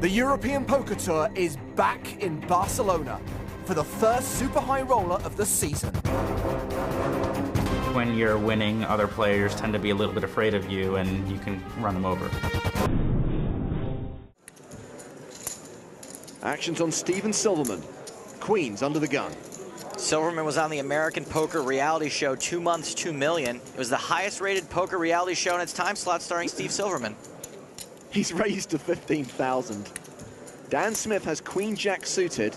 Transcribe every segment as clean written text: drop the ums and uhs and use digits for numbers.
The European Poker Tour is back in Barcelona for the first super high roller of the season. When you're winning, other players tend to be a little bit afraid of you and you can run them over. Actions on Steven Silverman. Queens under the gun. Silverman was on the American Poker reality show 2 months, 2 million. It was the highest rated poker reality show in its time slot starring Steve Silverman. He's raised to 15,000. Dan Smith has Queen Jack suited.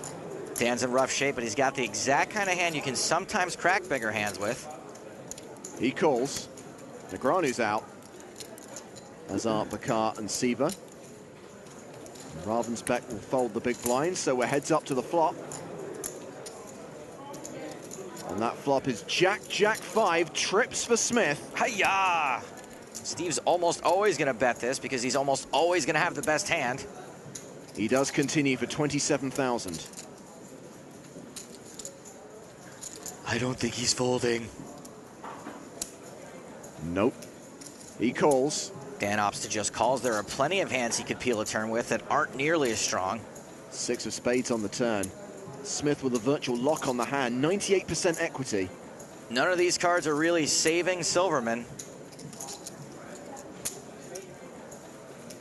Dan's in rough shape, but he's got the exact kind of hand you can sometimes crack bigger hands with. He calls. Negreanu's out. As are Bakar and Siva. Ravensbeck will fold the big blind, so we're heads up to the flop. And that flop is Jack, Jack 5, trips for Smith. Hi-ya! Steve's almost always going to bet this because he's almost always going to have the best hand. He does continue for 27,000. I don't think he's folding. Nope. He calls. Dan opts to just calls. There are plenty of hands he could peel a turn with that aren't nearly as strong. 6 of spades on the turn. Smith with a virtual lock on the hand, 98% equity. None of these cards are really saving Silverman.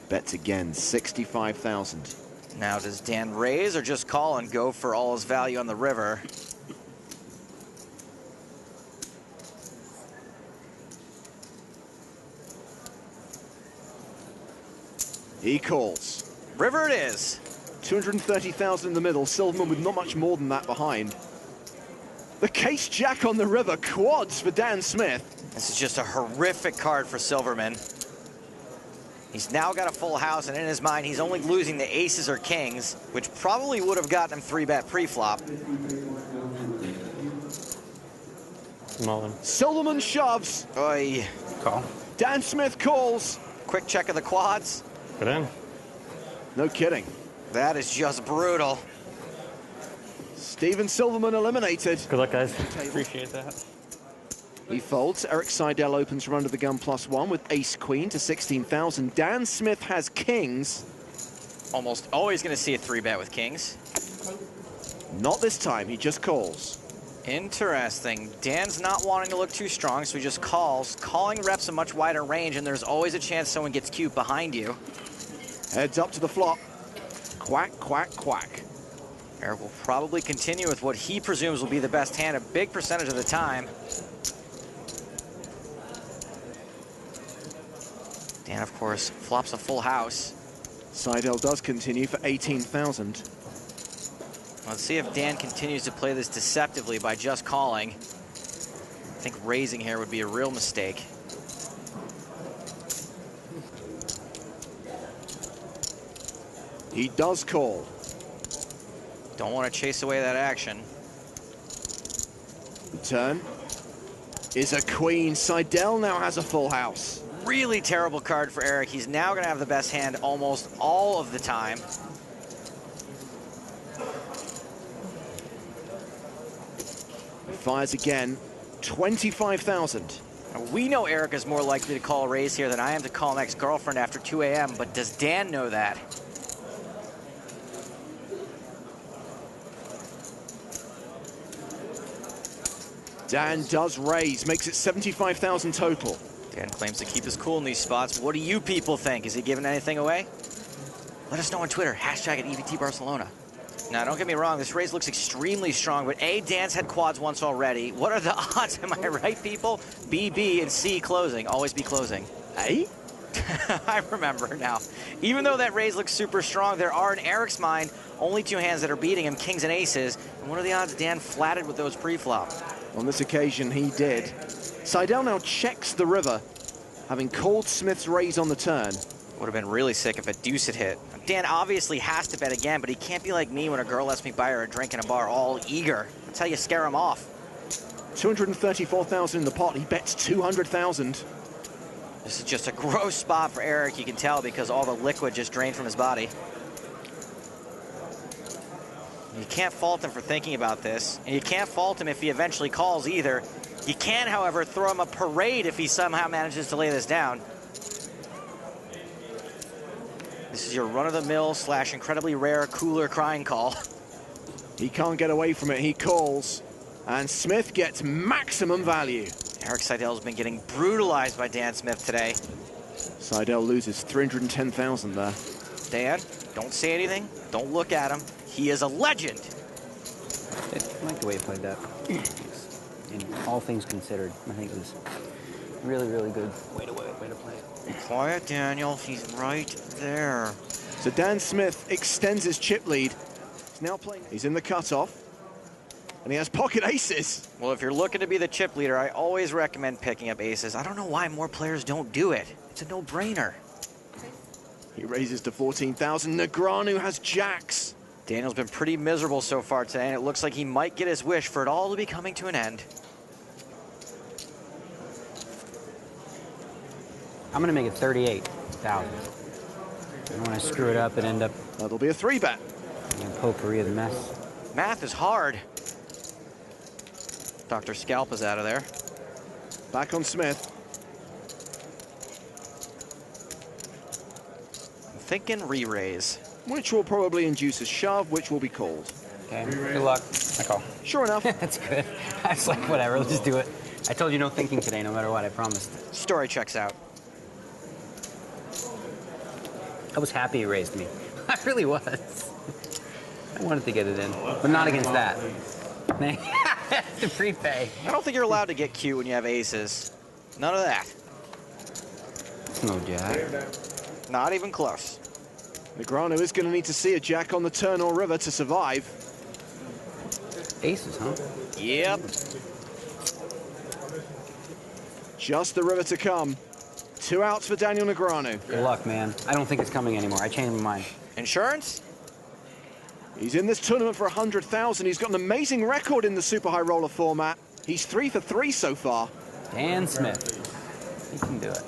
Bets again, 65,000. Now, does Dan raise or just call and go for all his value on the river? He calls. River it is. 230,000 in the middle, Silverman with not much more than that behind. The case jack on the river, quads for Dan Smith. This is just a horrific card for Silverman. He's now got a full house, and in his mind, he's only losing the aces or kings, which probably would have gotten him 3-bet pre-flop. Mullen. Silverman shoves. Oy. Call. Dan Smith calls. Quick check of the quads. Put in. No kidding. That is just brutal. Steven Silverman eliminated. Good luck, guys. Appreciate that. He folds. Eric Seidel opens from under the gun +1 with ace-queen to 16,000. Dan Smith has kings. Almost always going to see a 3-bet with kings. Not this time, he just calls. Interesting. Dan's not wanting to look too strong, so he just calls. Calling reps a much wider range, and there's always a chance someone gets cute behind you. Heads up to the flop. Quack, quack, quack. Eric will probably continue with what he presumes will be the best hand a big percentage of the time. Dan, of course, flops a full house. Seidel does continue for 18,000. Let's see if Dan continues to play this deceptively by just calling. I think raising here would be a real mistake. He does call. Don't want to chase away that action. The turn is a queen. Seidel now has a full house. Really terrible card for Eric. He's now going to have the best hand almost all of the time. Fires again, 25,000. We know Eric is more likely to call a raise here than I am to call an ex-girlfriend after 2 a.m., but does Dan know that? Dan does raise, makes it 75,000 total. Dan claims to keep his cool in these spots. What do you people think? Is he giving anything away? Let us know on Twitter, hashtag #EVTBarcelona. Now, don't get me wrong, this raise looks extremely strong, but A, Dan's had quads once already. What are the odds? Am I right, people? B, B, and C closing. Always be closing. Eh? I remember now. Even though that raise looks super strong, there are, in Eric's mind, only 2 hands that are beating him, kings and aces. And what are the odds Dan flatted with those pre-flop? On this occasion, he did. Seidel now checks the river, having called Smith's raise on the turn. Would have been really sick if a deuce had hit. Dan obviously has to bet again, but he can't be like me when a girl lets me buy her a drink in a bar, all eager. That's how you scare him off. 234,000 in the pot. He bets 200,000. This is just a gross spot for Eric, you can tell, because all the liquid just drained from his body. You can't fault him for thinking about this, and you can't fault him if he eventually calls either. You can, however, throw him a parade if he somehow manages to lay this down. This is your run-of-the-mill / incredibly rare cooler crying call. He can't get away from it, he calls. And Smith gets maximum value. Eric Seidel's been getting brutalized by Dan Smith today. Seidel loses 310,000 there. Dan, don't say anything. Don't look at him. He is a legend. I like the way he played that. In all things considered, I think it was really, really good way to play it. Quiet, Daniel. He's right there. So Dan Smith extends his chip lead. He's now playing. He's in the cutoff. And he has pocket aces. Well, if you're looking to be the chip leader, I always recommend picking up aces. I don't know why more players don't do it. It's a no-brainer. He raises to 14,000. Negreanu has jacks. Daniel's been pretty miserable so far today, and it looks like he might get his wish for it all to be coming to an end. I'm gonna make it 38,000. And when I screw it up and end up That'll be a 3-bet. in a potpourri of the mess. Math is hard. Dr. Scalp is out of there. Back on Smith. I'm thinking re-raise. Which will probably induce a shove, which will be called. Okay, good luck. I call. Sure enough. That's good. I was like, whatever, let's just do it. I told you no thinking today, no matter what, I promised. Story checks out. I was happy he raised me. I really was. I wanted to get it in, but not against that. To prepay. I don't think you're allowed to get cute when you have aces. None of that. No jack. Not even close. Negreanu is going to need to see a jack on the turn or river to survive. Aces, huh? Yep. Just the river to come. 2 outs for Daniel Negreanu. Good luck, man. I don't think it's coming anymore. I changed my mind. Insurance? He's in this tournament for 100,000. He's got an amazing record in the super high roller format. He's 3 for 3 so far. Dan Smith. He can do it.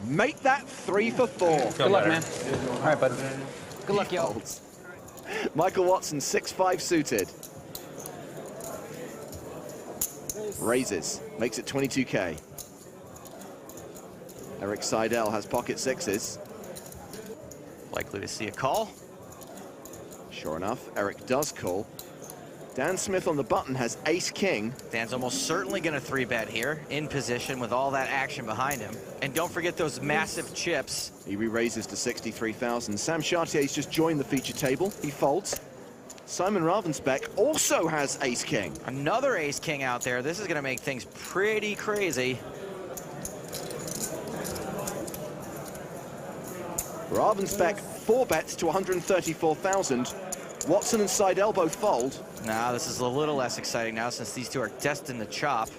Make that 3 for 4. Good luck, man. All right, bud. Good luck, y'all. Folds. Michael Watson, 6-5 suited. Raises, makes it 22K. Eric Seidel has pocket sixes. Likely to see a call. Sure enough, Eric does call. Dan Smith on the button has ace-king. Dan's almost certainly going to 3-bet here, in position with all that action behind him. And don't forget those massive chips. He re-raises to 63,000. Sam Chartier's just joined the feature table. He folds. Simon Ravensbeck also has ace-king. Another ace-king out there. This is going to make things pretty crazy. Ravensbeck 4 bets to 134,000. Watson and Seidel both fold. Now this is a little less exciting now since these two are destined to chop.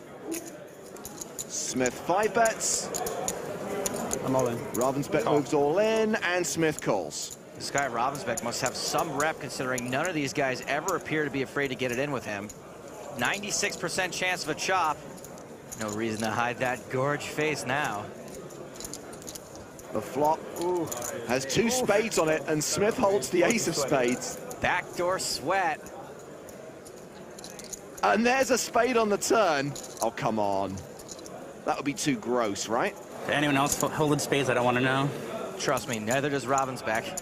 Smith 5 bets. I'm all in. Ravensbeck moves all in, and Smith calls. This guy Ravensbeck must have some rep considering none of these guys ever appear to be afraid to get it in with him. 96% chance of a chop. No reason to hide that gorge face now. The flop has 2 spades on it, and Smith holds the ace of spades. Backdoor sweat. And there's a spade on the turn. Oh, come on. That would be too gross, right? Did anyone else holding spades? I don't want to know. Trust me, neither does Ravensbeck.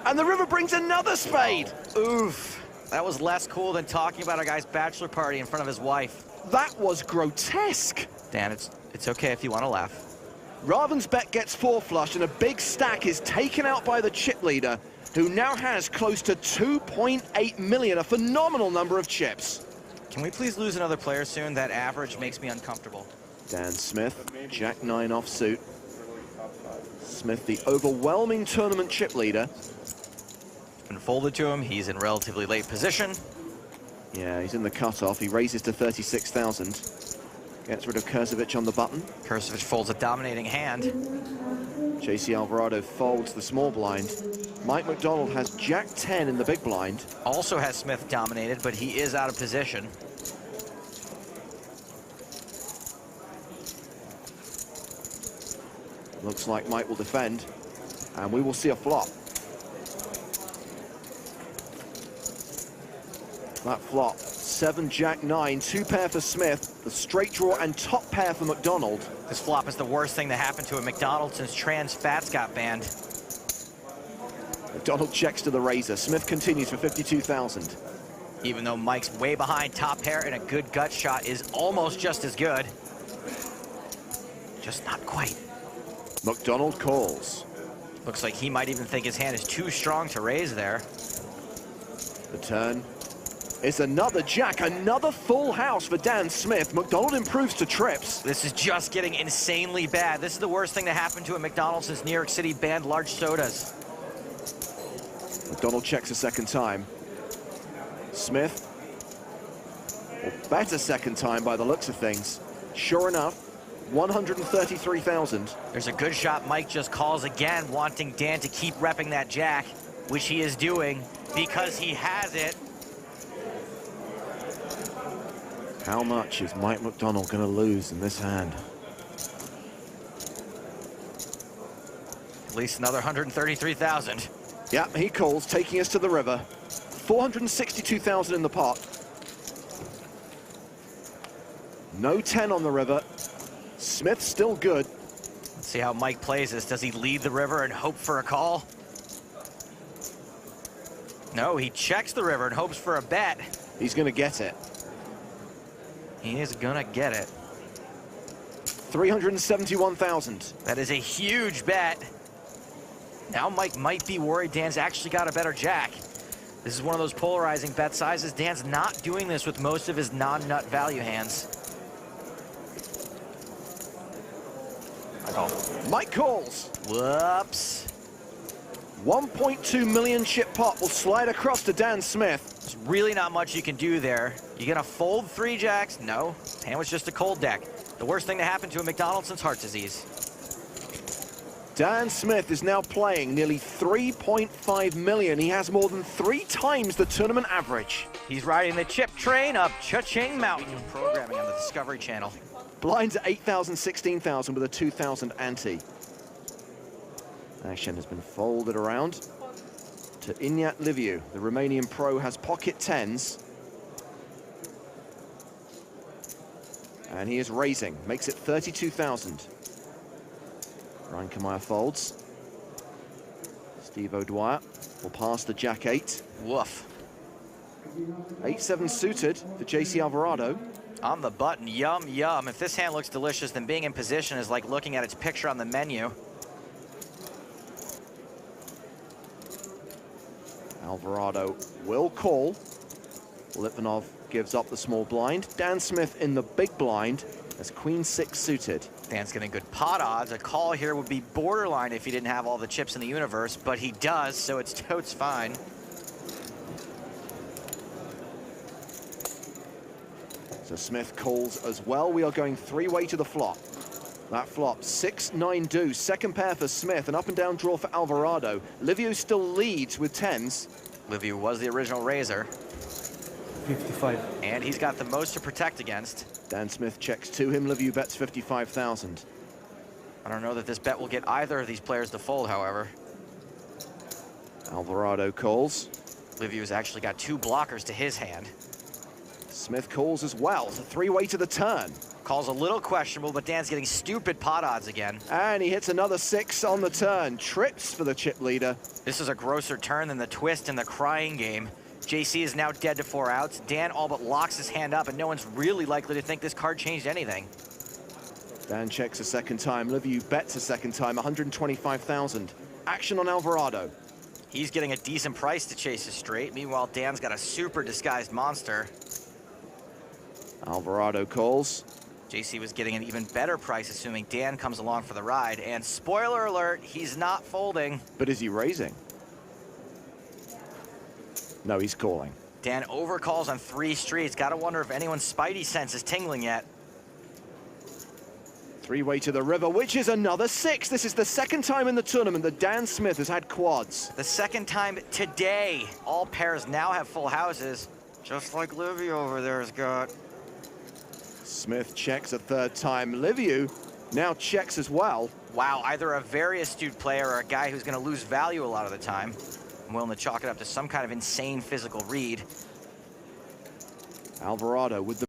And the river brings another spade. Oof. That was less cool than talking about a guy's bachelor party in front of his wife. That was grotesque. Dan, it's okay if you want to laugh. Ravensbeck gets 4 flush, and a big stack is taken out by the chip leader, who now has close to 2.8 million, a phenomenal number of chips. Can we please lose another player soon? That average makes me uncomfortable. Dan Smith, Jack 9 offsuit. Smith, the overwhelming tournament chip leader. Been folded to him. He's in relatively late position. Yeah, he's in the cutoff. He raises to 36,000. Gets rid of Kurzovic on the button. Kurzovic folds a dominating hand. JC Alvarado folds the small blind. Mike McDonald has Jack 10 in the big blind. Also has Smith dominated, but he is out of position. Looks like Mike will defend, and we will see a flop. That flop 7, Jack 9, 2 pair for Smith, the straight draw and top pair for McDonald. This flop is the worst thing that happened to a McDonald since trans fats got banned. McDonald checks to the razor. Smith continues for 52,000. Even though Mike's way behind, top pair and a good gut shot is almost just as good. Just not quite. McDonald calls. Looks like he might even think his hand is too strong to raise there. The turn is another jack, another full house for Dan Smith. McDonald improves to trips. This is just getting insanely bad. This is the worst thing to happen to a McDonald's since New York City banned large sodas. McDonald checks a second time. Smith will bet a second time by the looks of things. Sure enough, 133,000. There's a good shot. Mike just calls again, wanting Dan to keep repping that jack, which he is doing because he has it. How much is Mike McDonald going to lose in this hand? At least another 133,000. Yeah, he calls, taking us to the river. 462,000 in the pot. No 10 on the river. Smith still good. Let's see how Mike plays this. Does he lead the river and hope for a call? No, he checks the river and hopes for a bet. He's going to get it. He is gonna get it. 371,000. That is a huge bet. Now Mike might be worried Dan's actually got a better jack. This is one of those polarizing bet sizes. Dan's not doing this with most of his non-nut value hands. I call. Mike calls. Whoops. 1.2 million chip pot will slide across to Dan Smith. There's really not much you can do there. You gonna fold 3 jacks? No. Hand was just a cold deck. The worst thing to happen to a McDonald's since heart disease. Dan Smith is now playing nearly 3.5 million. He has more than 3 times the tournament average. He's riding the chip train up Cha-Ching Mountain. Programming on the Discovery Channel. Blinds at 8,000, 16,000 with a 2,000 ante. Action has been folded around to Iñat Liviu. The Romanian pro has pocket 10s. And he is raising, makes it 32,000. Ryan Kamaya folds. Steve O'Dwyer will pass the jack 8. Woof. 8-7 suited for JC Alvarado. On the button, yum, yum. If this hand looks delicious, then being in position is like looking at its picture on the menu. Alvarado will call. Litvinov gives up the small blind. Dan Smith in the big blind as Queen 6 suited. Dan's getting good pot odds. A call here would be borderline if he didn't have all the chips in the universe, but he does, so it's totes fine. So Smith calls as well. We are going 3-way to the flop. That flop, 6-9 deuce. Second pair for Smith, an up and down draw for Alvarado. Liviu still leads with 10s. Liviu was the original raiser. 55. And he's got the most to protect against. Dan Smith checks to him. Liviu bets 55,000. I don't know that this bet will get either of these players to fold, however. Alvarado calls. Liviu's actually got 2 blockers to his hand. Smith calls as well. It's a 3-way to the turn. Calls a little questionable, but Dan's getting stupid pot odds again. And he hits another 6 on the turn. Trips for the chip leader. This is a grosser turn than the twist in the crying game. JC is now dead to 4 outs. Dan all but locks his hand up, and no one's really likely to think this card changed anything. Dan checks a second time. Liviu bets a second time, 125,000. Action on Alvarado. He's getting a decent price to chase his straight. Meanwhile, Dan's got a super disguised monster. Alvarado calls. JC was getting an even better price, assuming Dan comes along for the ride. And spoiler alert, he's not folding. But is he raising? No, he's calling. Dan overcalls on 3 streets. Gotta wonder if anyone's spidey sense is tingling yet. 3-way to the river, which is another 6. This is the second time in the tournament that Dan Smith has had quads. The second time today. All pairs now have full houses, just like Liviu over there has got. Smith checks a third time. Liviu now checks as well. Wow, either a very astute player or a guy who's going to lose value a lot of the time. I'm willing to chalk it up to some kind of insane physical read. Alvarado with the